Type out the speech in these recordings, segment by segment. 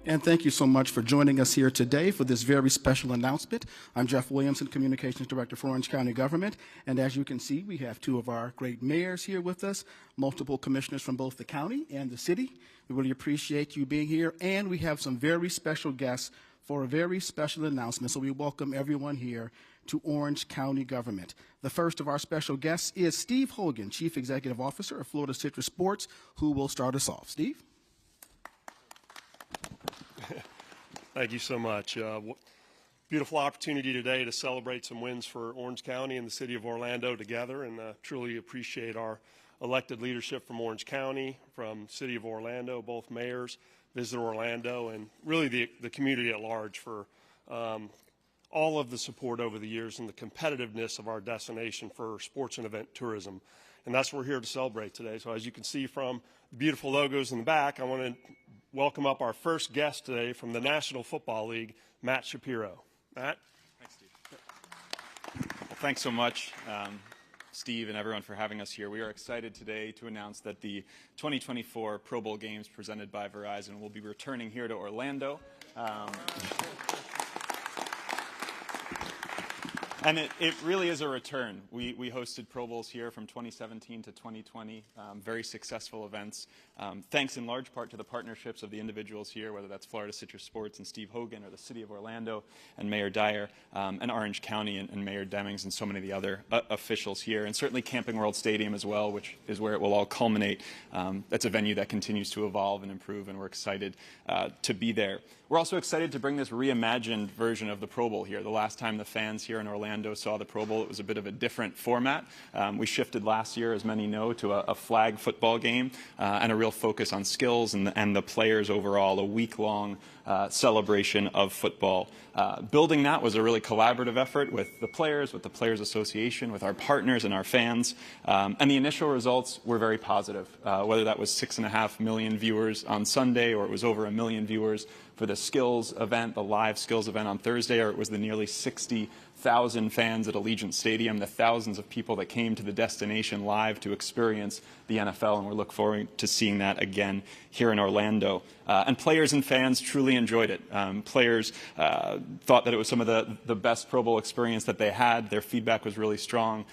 And thank you so much for joining us here today for this very special announcement. I'm Jeff Williamson, Communications Director for Orange County Government. And as you can see, we have two of our great mayors here with us, multiple commissioners from both the county and the city. We really appreciate you being here. And we have some very special guests for a very special announcement. So we welcome everyone here to Orange County Government. The first of our special guests is Steve Hogan, Chief Executive Officer of Florida Citrus Sports, who will start us off. Steve? Thank you so much. Beautiful opportunity today to celebrate some wins for Orange County and the city of Orlando together, and truly appreciate our elected leadership from Orange County, from city of Orlando, both mayors, Visit Orlando, and really the community at large for all of the support over the years and the competitiveness of our destination for sports and event tourism. And that's what we're here to celebrate today. So as you can see from the beautiful logos in the back, I want to welcome up our first guest today from the National Football League, Matt Shapiro. Matt? Thanks, Steve. Well, thanks so much, Steve, and everyone for having us here. We are excited today to announce that the 2024 Pro Bowl games presented by Verizon will be returning here to Orlando. And it really is a return. We hosted Pro Bowls here from 2017 to 2020, very successful events, thanks in large part to the partnerships of the individuals here, whether that's Florida Citrus Sports and Steve Hogan, or the City of Orlando and Mayor Dyer, and Orange County and Mayor Demings, and so many of the other officials here, and certainly Camping World Stadium as well, which is where it will all culminate. That's a venue that continues to evolve and improve, and we're excited to be there. We're also excited to bring this reimagined version of the Pro Bowl here. The last time the fans here in Orlando saw the Pro Bowl, it was a bit of a different format. We shifted last year, as many know, to a flag football game and a real focus on skills and the players overall, a week-long celebration of football. Building that was a really collaborative effort with the Players Association, with our partners and our fans. And the initial results were very positive, whether that was 6.5 million viewers on Sunday, or it was over 1 million viewers for the skills event, the live skills event on Thursday, or it was the nearly 60,000 fans at Allegiant Stadium, the thousands of people that came to the destination live to experience the NFL, and we look forward to seeing that again here in Orlando. And players and fans truly enjoyed it. Players thought that it was some of the best Pro Bowl experience that they had. Their feedback was really strong.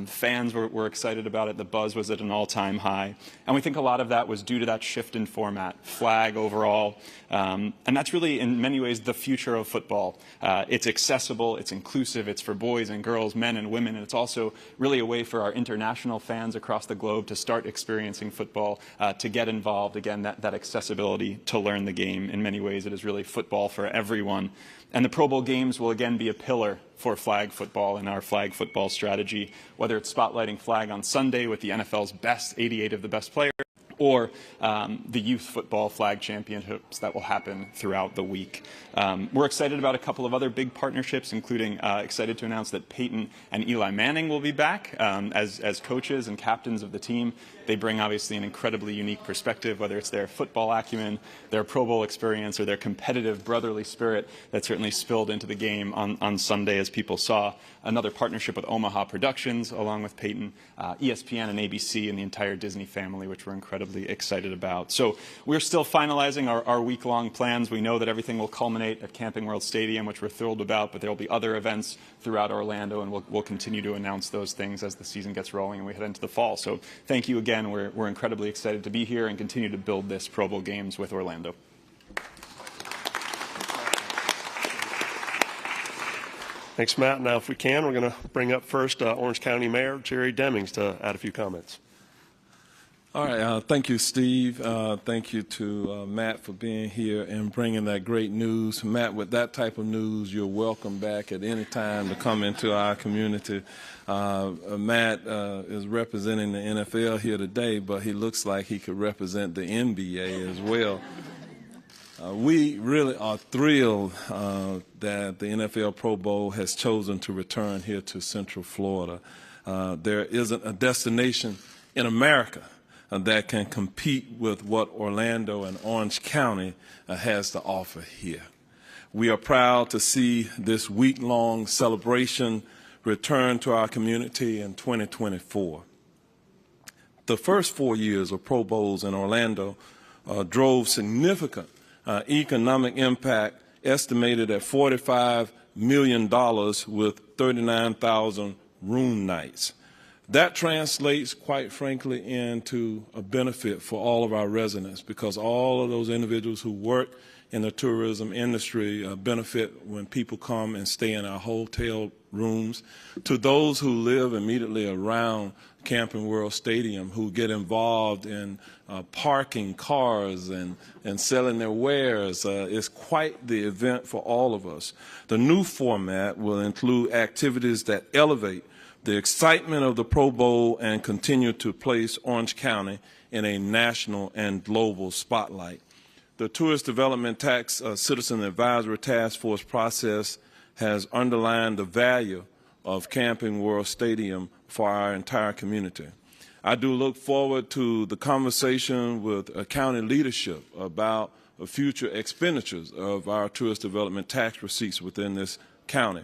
Fans were excited about it. The buzz was at an all-time high. And we think a lot of that was due to that shift in format, flag overall. And that's really, in many ways, the future of football. It's accessible, it's inclusive, it's for boys and girls, men and women, and it's also really a way for our international fans across the globe to start experiencing football, to get involved. Again, that accessibility to learn the game. In many ways, it is really football for everyone. And the Pro Bowl games will again be a pillar for flag football and our flag football strategy, whether it's spotlighting flag on Sunday with the NFL's best 88 of the best players, or the youth football flag championships that will happen throughout the week. We're excited about a couple of other big partnerships, including excited to announce that Peyton and Eli Manning will be back as coaches and captains of the team. They bring obviously an incredibly unique perspective, whether it's their football acumen, their Pro Bowl experience, or their competitive brotherly spirit that certainly spilled into the game on Sunday, as people saw. Another partnership with Omaha Productions, along with Peyton, ESPN and ABC, and the entire Disney family, which we're incredibly excited about. So we're still finalizing our week-long plans. We know that everything will culminate at Camping World Stadium, which we're thrilled about, but there will be other events throughout Orlando, and we'll continue to announce those things as the season gets rolling and we head into the fall. So thank you again. We're incredibly excited to be here and continue to build this Pro Bowl games with Orlando. Thanks, Matt. Now, if we can, we're going to bring up first Orange County Mayor Jerry Demings to add a few comments. All right. Thank you, Steve. Thank you to Matt for being here and bringing that great news. Matt, with that type of news, you're welcome back at any time to come into our community. Matt is representing the NFL here today, but he looks like he could represent the NBA as well. We really are thrilled that the NFL Pro Bowl has chosen to return here to Central Florida. There isn't a destination in America that can compete with what Orlando and Orange County has to offer here. We are proud to see this week-long celebration return to our community in 2024. The first 4 years of Pro Bowls in Orlando drove significant economic impact estimated at $45 million with 39,000 room nights. That translates, quite frankly, into a benefit for all of our residents, because all of those individuals who work in the tourism industry benefit when people come and stay in our hotel rooms. To those who live immediately around Camping World Stadium, who get involved in parking cars and selling their wares, it's quite the event for all of us. The new format will include activities that elevate the excitement of the Pro Bowl and continue to place Orange County in a national and global spotlight. The Tourist Development Tax Citizen Advisory Task Force process has underlined the value of Camping World Stadium for our entire community. I do look forward to the conversation with county leadership about future expenditures of our tourist development tax receipts within this county.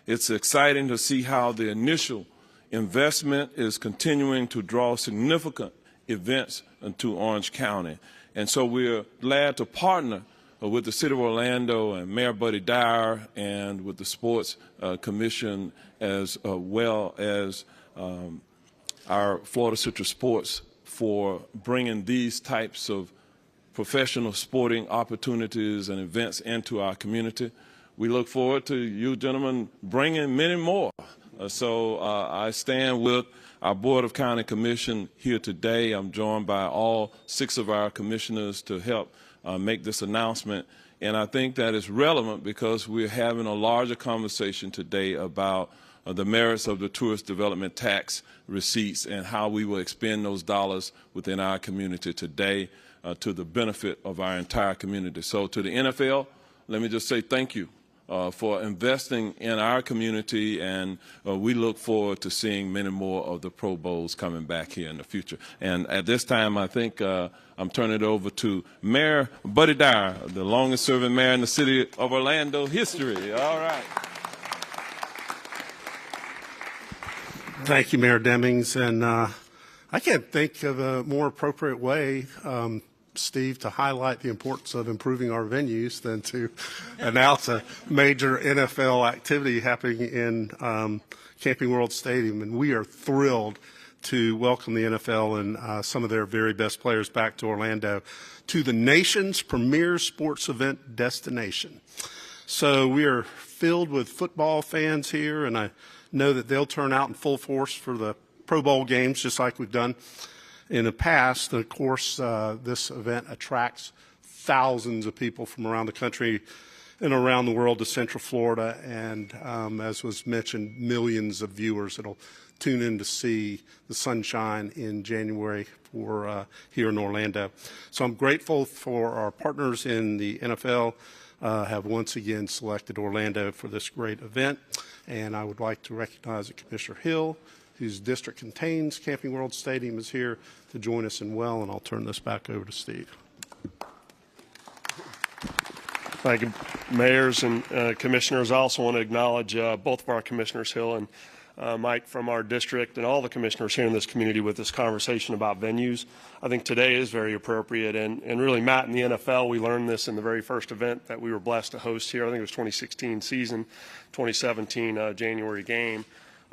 It's exciting to see how the initial investment is continuing to draw significant events into Orange County. And so we're glad to partner with the City of Orlando and Mayor Buddy Dyer and with the Sports Commission, as well as our Florida Citrus Sports, for bringing these types of professional sporting opportunities and events into our community. We look forward to you gentlemen bringing many more. So I stand with our Board of County Commission here today. I'm joined by all 6 of our commissioners to help make this announcement. And I think that is relevant because we're having a larger conversation today about the merits of the tourist development tax receipts and how we will expend those dollars within our community today to the benefit of our entire community. So to the NFL, let me just say thank you for investing in our community, and we look forward to seeing many more of the Pro Bowls coming back here in the future. And at this time, I think I'm turning it over to Mayor Buddy Dyer, the longest-serving mayor in the city of Orlando history. All right. Thank you, Mayor Demings. And I can't think of a more appropriate way, Steve, to highlight the importance of improving our venues than to announce a major NFL activity happening in Camping World Stadium. And we are thrilled to welcome the NFL and some of their very best players back to Orlando, to the nation's premier sports event destination. So we are filled with football fans here, and I know that they'll turn out in full force for the Pro Bowl games, just like we've done in the past. And of course, this event attracts thousands of people from around the country and around the world to Central Florida, and as was mentioned, millions of viewers that'll tune in to see the sunshine in January for here in Orlando. So I'm grateful for our partners in the NFL have once again selected Orlando for this great event. And I would like to recognize that Commissioner Hill, whose district contains Camping World Stadium, is here to join us in well, and I'll turn this back over to Steve. Thank you, mayors and commissioners. I also want to acknowledge both of our commissioners, Hill and Mike, from our district, and all the commissioners here in this community with this conversation about venues. I think today is very appropriate, and really, Matt, in the NFL, we learned this in the very first event that we were blessed to host here. I think it was 2016 season, 2017 January game.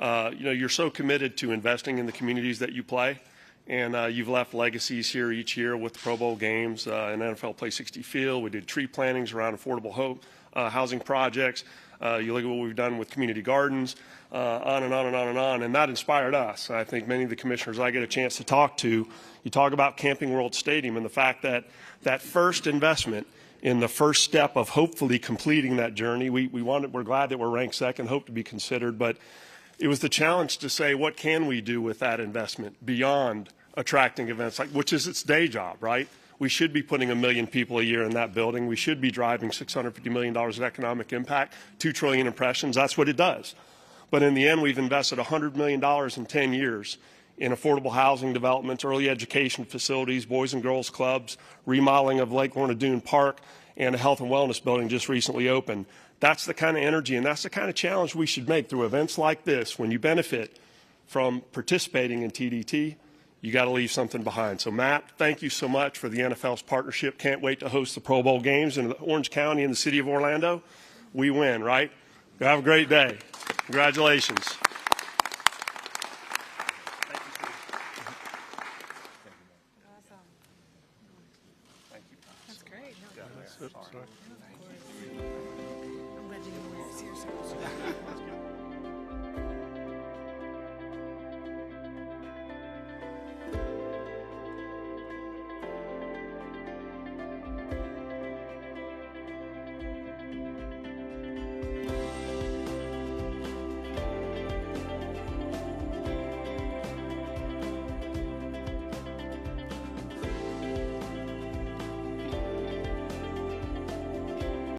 You're so committed to investing in the communities that you play, and you've left legacies here each year with the Pro Bowl games, and NFL Play 60 Field. We did tree plantings around affordable housing projects. You look at what we've done with community gardens, on and on and on and on, and that inspired us. I think many of the commissioners I get a chance to talk to, you talk about Camping World Stadium and the fact that that first investment in the first step of hopefully completing that journey, we're glad that we're ranked second, hope to be considered, but it was the challenge to say, what can we do with that investment beyond attracting events, which is its day job, right? We should be putting 1 million people a year in that building. We should be driving $650 million of economic impact, 2 trillion impressions. That's what it does. But in the end, we've invested $100 million in 10 years in affordable housing developments, early education facilities, boys and girls clubs, remodeling of Lake Lorna Dune Park, and a health and wellness building just recently opened. That's the kind of energy and that's the kind of challenge we should make through events like this. When you benefit from participating in TDT, you got to leave something behind. So, Matt, thank you so much for the NFL's partnership. Can't wait to host the Pro Bowl games in Orange County and the city of Orlando. We win, right? Have a great day. Congratulations. That's great. I'm glad you know where it's here.